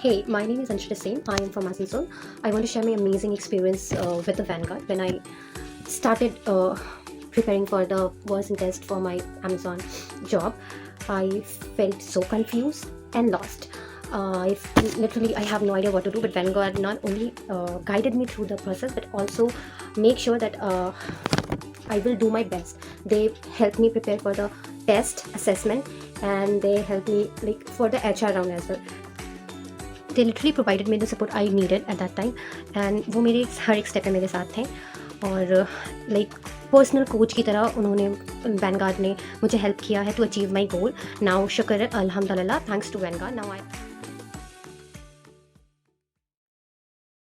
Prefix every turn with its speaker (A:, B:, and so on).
A: Hey, my name is Insha. I am from Asansol. I want to share my amazing experience with the Vanguard. When I started preparing for the version test for my Amazon job, I felt so confused and lost. I have no idea what to do. But Vanguard not only guided me through the process, but also make sure that I will do my best. They helped me prepare for the test assessment, and they helped me like for the HR round as well. They literally provided me the support I needed at that time, and वो मेरे हर एक step में मेरे साथ थे और like personal coach की तरह उन्होंने वैनगार्ड ने मुझे हेल्प किया है to achieve my goal. Now शुक्र है अल्हम्दुलिल्लाह, thanks to Vanguard now I